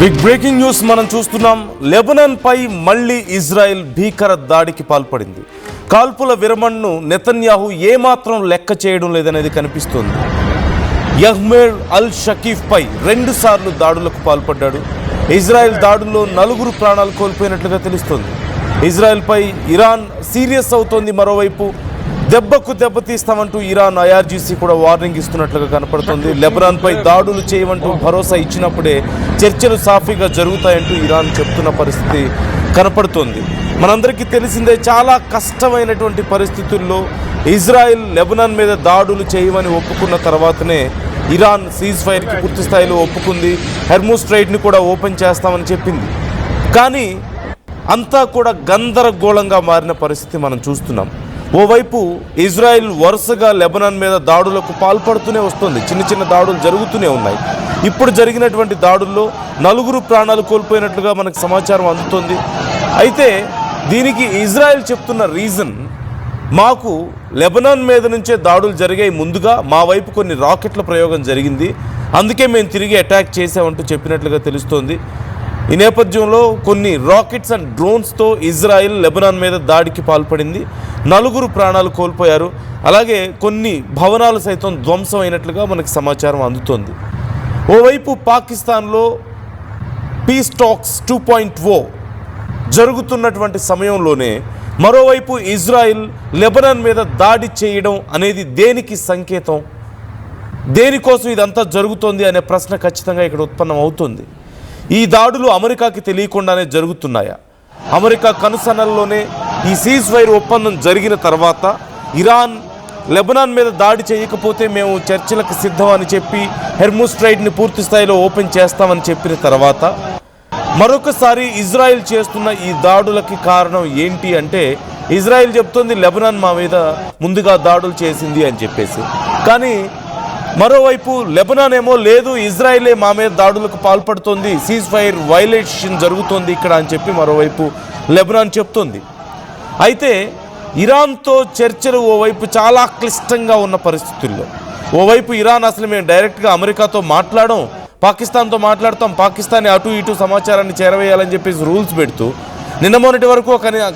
Big breaking news మనం చూస్తున్నాం. Lebanon పై మళ్ళీ ఇజ్రాయెల్ భీకర దాడికి పాల్పడింది. కాల్పుల విరమణను నెతన్యాహు ఏమాత్రం లెక్క చేయడం లేదనేది కనిపిస్తోంది. యహ్మేర్ అల్ షకీఫ్ పై 2 సార్లు దాడులకు పాల్పడ్డాడు. ఇజ్రాయెల్ దాడుల్లో 4 ప్రాణాలు కోల్పోయినట్లుగా తెలుస్తోంది. ఇజ్రాయెల్పై ఇరాన్ సీరియస్ అవుతోంది. మరోవైపు దెబ్బకు దెబ్బతీస్తామంటూ ఇరాన్ ఐఆర్జీసీ కూడా వార్నింగ్ ఇస్తున్నట్లుగా కనపడుతుంది. లెబనాన్పై దాడులు చేయమంటూ భరోసా ఇచ్చినప్పుడే చర్చలు సాఫీగా జరుగుతాయంటూ ఇరాన్ చెప్తున్న పరిస్థితి కనపడుతోంది. మనందరికీ తెలిసిందే, చాలా కష్టమైనటువంటి పరిస్థితుల్లో ఇజ్రాయెల్ లెబనాన్ మీద దాడులు చేయమని ఒప్పుకున్న తర్వాతనే ఇరాన్ సీజ్ ఫైర్కి పూర్తి స్థాయిలో ఒప్పుకుంది. హెర్మూజ్ స్ట్రైట్ని కూడా ఓపెన్ చేస్తామని చెప్పింది. కానీ అంతా కూడా గందరగోళంగా మారిన పరిస్థితి మనం చూస్తున్నాం. ఓవైపు ఇజ్రాయెల్ వరుసగా లెబనాన్ మీద దాడులకు పాల్పడుతూనే వస్తుంది. చిన్న చిన్న దాడులు జరుగుతూనే ఉన్నాయి. ఇప్పుడు జరిగినటువంటి దాడుల్లో 4 ప్రాణాలు కోల్పోయినట్లుగా మనకు సమాచారం అందుతుంది. అయితే దీనికి ఇజ్రాయెల్ చెప్తున్న రీజన్, మాకు లెబనాన్ మీద నుంచే దాడులు జరిగాయి, ముందుగా మా వైపు కొన్ని రాకెట్ల ప్రయోగం జరిగింది, అందుకే మేము తిరిగి అటాక్ చేసామంటూ చెప్పినట్లుగా తెలుస్తోంది. ఈ నేపథ్యంలో కొన్ని రాకెట్స్ అండ్ డ్రోన్స్తో ఇజ్రాయెల్ లెబనాన్ మీద దాడికి పాల్పడింది. 4 ప్రాణాలు కోల్పోయారు. అలాగే కొన్ని భవనాలు సైతం ధ్వంసం అయినట్లుగా మనకు సమాచారం అందుతోంది. ఓవైపు పాకిస్తాన్లో పీస్ టాక్స్ 2.0 జరుగుతున్నటువంటి సమయంలోనే మరోవైపు ఇజ్రాయెల్ లెబనాన్ మీద దాడి చేయడం అనేది దేనికి సంకేతం? దేనికోసం ఇదంతా జరుగుతోంది అనే ప్రశ్న ఖచ్చితంగా ఇక్కడ ఉత్పన్నం అవుతుంది. ఈ దాడులు అమెరికాకి తెలియకుండానే జరుగుతున్నాయా? అమెరికా కనుసన్నల్లోనే ఈ సీజ్ ఫైర్ ఒప్పందం జరిగిన తర్వాత ఇరాన్ లెబనాన్ మీద దాడి చేయకపోతే మేము చర్చలకు సిద్ధం అని చెప్పి హెర్మూజ్ స్ట్రైట్ని పూర్తి స్థాయిలో ఓపెన్ చేస్తామని చెప్పిన తర్వాత మరొకసారి ఇజ్రాయెల్ చేస్తున్న ఈ దాడులకి కారణం ఏంటి అంటే, ఇజ్రాయెల్ చెప్తోంది లెబనాన్ మా మీద ముందుగా దాడులు చేసింది అని చెప్పేసి. కానీ మరోవైపు లెబనాన్ ఏమో లేదు, ఇజ్రాయెలే మా మీద దాడులకు పాల్పడుతోంది, సీజ్ ఫైర్ వైలేషన్ జరుగుతోంది ఇక్కడ అని చెప్పి మరోవైపు లెబనాన్ చెప్తోంది. అయితే ఇరాన్తో చర్చలు ఓవైపు చాలా క్లిష్టంగా ఉన్న పరిస్థితుల్లో, ఓవైపు ఇరాన్ అసలు మేము డైరెక్ట్గా అమెరికాతో మాట్లాడడం, పాకిస్తాన్తో మాట్లాడతాం, పాకిస్తాన్ అటు ఇటు సమాచారాన్ని చేరవేయాలని చెప్పేసి రూల్స్ పెడుతూ నిన్న మొన్నటి వరకు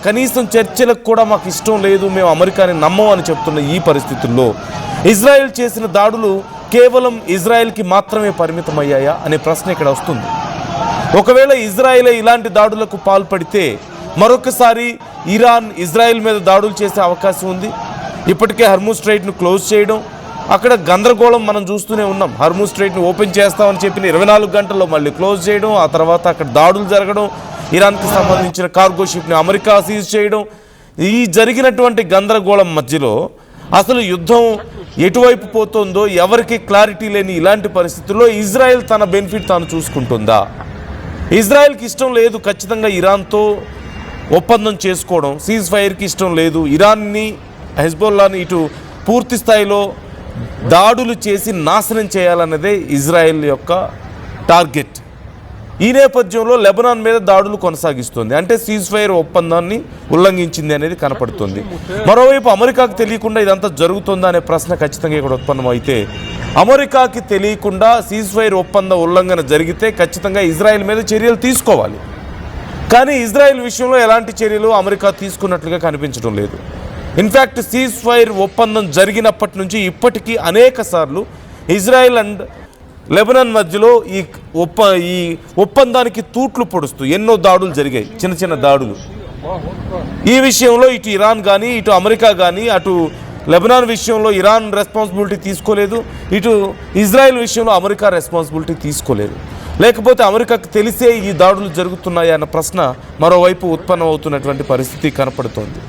కనీసం చర్చలకు కూడా మాకు ఇష్టం లేదు, మేము అమెరికాని నమ్మం అని చెప్తున్న ఈ పరిస్థితుల్లో ఇజ్రాయెల్ చేసిన దాడులు కేవలం ఇజ్రాయెల్కి మాత్రమే పరిమితమయ్యాయా అనే ప్రశ్న ఇక్కడ వస్తుంది. ఒకవేళ ఇజ్రాయెలే ఇలాంటి దాడులకు పాల్పడితే మరొకసారి ఇరాన్ ఇజ్రాయెల్ మీద దాడులు చేసే అవకాశం ఉంది. ఇప్పటికే హెర్మూజ్ స్ట్రైట్ను క్లోజ్ చేయడం, అక్కడ గందరగోళం మనం చూస్తూనే ఉన్నాం. హెర్మూజ్ స్ట్రైట్ను ఓపెన్ చేస్తామని చెప్పిన 24 గంటల్లో మళ్ళీ క్లోజ్ చేయడం, ఆ తర్వాత అక్కడ దాడులు జరగడం, ఇరాన్కి సంబంధించిన కార్గో షిప్ని అమెరికా సీజ్ చేయడం, ఈ జరిగినటువంటి గందరగోళం మధ్యలో అసలు యుద్ధం ఎటువైపు పోతుందో ఎవరికి క్లారిటీ లేని ఇలాంటి పరిస్థితుల్లో ఇజ్రాయెల్ తన బెనిఫిట్ తాను చూసుకుంటుందా? ఇజ్రాయెల్కి ఇష్టం లేదు ఖచ్చితంగా ఇరాన్తో ఒప్పందం చేసుకోవడం, సీజ్ ఫైర్కి ఇష్టం లేదు, ఇరాన్ని హెజ్బొల్లాని ఇటు పూర్తి స్థాయిలో దాడులు చేసి నాశనం చేయాలన్నదే ఇజ్రాయెల్ యొక్క టార్గెట్. ఈ నేపథ్యంలో లెబనాన్ మీద దాడులు కొనసాగిస్తుంది, అంటే సీజ్ ఫైర్ ఒప్పందాన్ని ఉల్లంఘించింది అనేది కనపడుతుంది. మరోవైపు అమెరికాకి తెలియకుండా ఇదంతా జరుగుతుందా అనే ప్రశ్న ఖచ్చితంగా ఇక్కడ ఉత్పన్నమైతే, అమెరికాకి తెలియకుండా సీజ్ ఫైర్ ఒప్పంద ఉల్లంఘన జరిగితే ఖచ్చితంగా ఇజ్రాయెల్ మీద చర్యలు తీసుకోవాలి. కానీ ఇజ్రాయెల్ విషయంలో ఎలాంటి చర్యలు అమెరికా తీసుకున్నట్లుగా కనిపించడం లేదు. ఇన్ఫ్యాక్ట్ సీజ్ ఫైర్ ఒప్పందం జరిగినప్పటి నుంచి ఇప్పటికీ అనేక సార్లు ఇజ్రాయెల్ అండ్ లెబనాన్ మధ్యలో ఈ ఒప్పందానికి తూట్లు పొడుస్తూ ఎన్నో దాడులు జరిగాయి, చిన్న చిన్న దాడులు. ఈ విషయంలో ఇటు ఇరాన్ కానీ ఇటు అమెరికా కానీ అటు లెబనాన్ విషయంలో ఇరాన్ రెస్పాన్సిబిలిటీ తీసుకోలేదు, ఇటు ఇజ్రాయెల్ విషయంలో అమెరికా రెస్పాన్సిబిలిటీ తీసుకోలేదు. లేకపోతే అమెరికాకు తెలిసే ఈ దాడులు జరుగుతున్నాయి అన్న ప్రశ్న మరోవైపు ఉత్పన్నం అవుతున్నటువంటి పరిస్థితి కనపడుతోంది.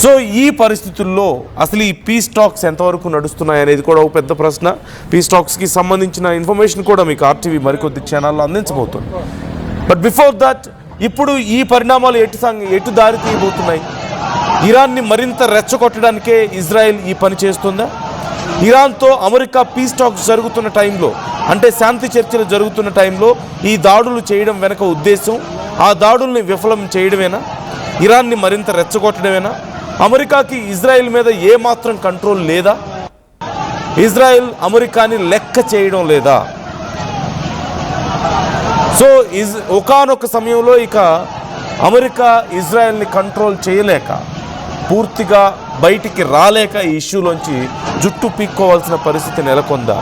సో ఈ పరిస్థితుల్లో అసలు ఈ పీస్ టాక్స్ ఎంతవరకు నడుస్తున్నాయి అనేది కూడా ఒక పెద్ద ప్రశ్న. పీస్ టాక్స్కి సంబంధించిన ఇన్ఫర్మేషన్ కూడా మీకు ఆర్టీవీ మరికొద్ది ఛానల్లో అందించబోతుంది. బట్ బిఫోర్ దట్, ఇప్పుడు ఈ పరిణామాలు ఎటు దారి తీయబోతున్నాయి? ఇరాన్ని మరింత రెచ్చగొట్టడానికే ఇజ్రాయెల్ ఈ పని చేస్తుందా? ఇరాన్తో అమెరికా పీస్ టాక్స్ జరుగుతున్న టైంలో, అంటే శాంతి చర్చలు జరుగుతున్న టైంలో ఈ దాడులు చేయడం వెనక ఉద్దేశం ఆ దాడుల్ని విఫలం చేయడమేనా? ఇరాన్ని మరింత రెచ్చగొట్టడమేనా? అమెరికాకి ఇజ్రాయెల్ మీద ఏమాత్రం కంట్రోల్ లేదా? ఇజ్రాయెల్ అమెరికాని లెక్క చేయడం లేదా? సో ఒకానొక సమయంలో ఇక అమెరికా ఇజ్రాయెల్ని కంట్రోల్ చేయలేక, పూర్తిగా బయటికి రాలేక ఈ ఇష్యూలోంచి జుట్టు పీక్కోవాల్సిన పరిస్థితి నెలకొందా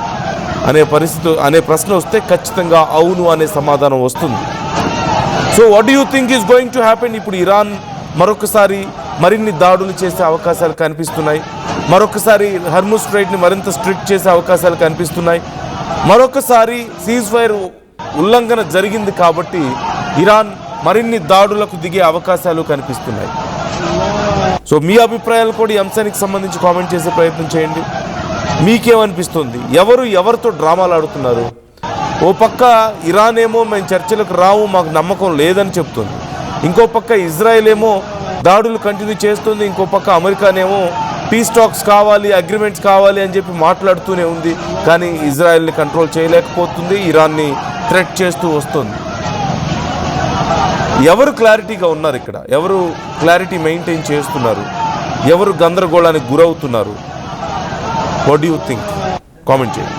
అనే ప్రశ్న వస్తే ఖచ్చితంగా అవును అనే సమాధానం వస్తుంది. So what do you think is going to happen? ఇప్పుడు ఇరాన్ మరొకసారి మరిన్ని దాడులు చేసే అవకాశాలు కనిపిస్తున్నాయి. మరొకసారి హర్ముజ్ స్ట్రైట్ని మరింత స్ట్రిక్ట్ చేసే అవకాశాలు కనిపిస్తున్నాయి. మరొకసారి సీజ్ ఫైర్ ఉల్లంఘన జరిగింది కాబట్టి ఇరాన్ మరిన్ని దాడులకు దిగే అవకాశాలు కనిపిస్తున్నాయి. సో మీ అభిప్రాయాలు కూడా ఈ అంశానికి సంబంధించి కామెంట్ చేసే ప్రయత్నం చేయండి. మీకేమనిపిస్తుంది? ఎవరితో డ్రామాలు ఆడుతున్నారు? ఓ పక్క ఇరాన్ ఏమో మేము చర్చలకు రావు, మాకు నమ్మకం లేదని చెప్తుంది. ఇంకో పక్క ఇజ్రాయెల్ ఏమో దాడులు కంటిన్యూ చేస్తుంది. ఇంకో పక్క అమెరికానేమో పీస్ టాక్స్ కావాలి, అగ్రిమెంట్స్ కావాలి అని చెప్పి మాట్లాడుతూనే ఉంది. కానీ ఇజ్రాయెల్ని కంట్రోల్ చేయలేకపోతుంది, ఇరాన్ని థ్రెట్ చేస్తూ వస్తుంది. ఎవరు క్లారిటీగా ఉన్నారు ఇక్కడ? ఎవరు క్లారిటీ మెయింటైన్ చేస్తున్నారు? ఎవరు గందరగోళానికి గురవుతున్నారు? What do you think? Comment చేయండి.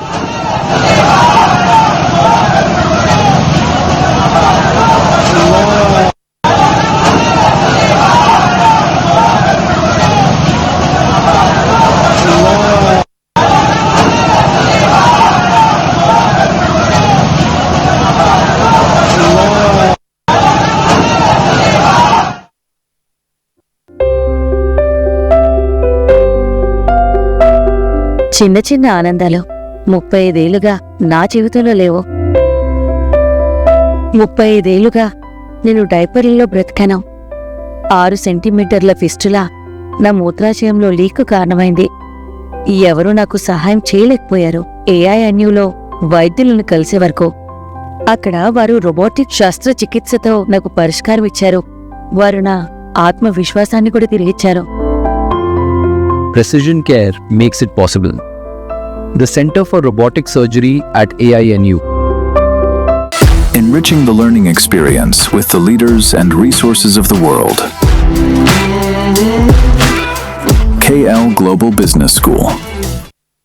చిన్న చిన్న ఆనందాలు 35 ఏళ్లుగా నా జీవితంలో లేవు. 35 ఏళ్లుగా నేను డైపర్లలో బ్రతికాను. 6 సెంటీమీటర్ల ఫిస్టులా నా మూత్రాశయంలో లీక్ కారణమైంది. ఎవరూ నాకు సహాయం చేయలేకపోయారు. AINUలో వైద్యులను కలిసే వరకు. అక్కడ వారు రోబోటిక్ శస్త్రచికిత్సతో నాకు పరిష్కారం ఇచ్చారు. వారు నా ఆత్మవిశ్వాసాన్ని కూడా తిరిగిచ్చారు. Precision Care makes it possible. The Center for Robotic Surgery at AINU. Enriching the learning experience with the leaders and resources of the world. KL Global Business School.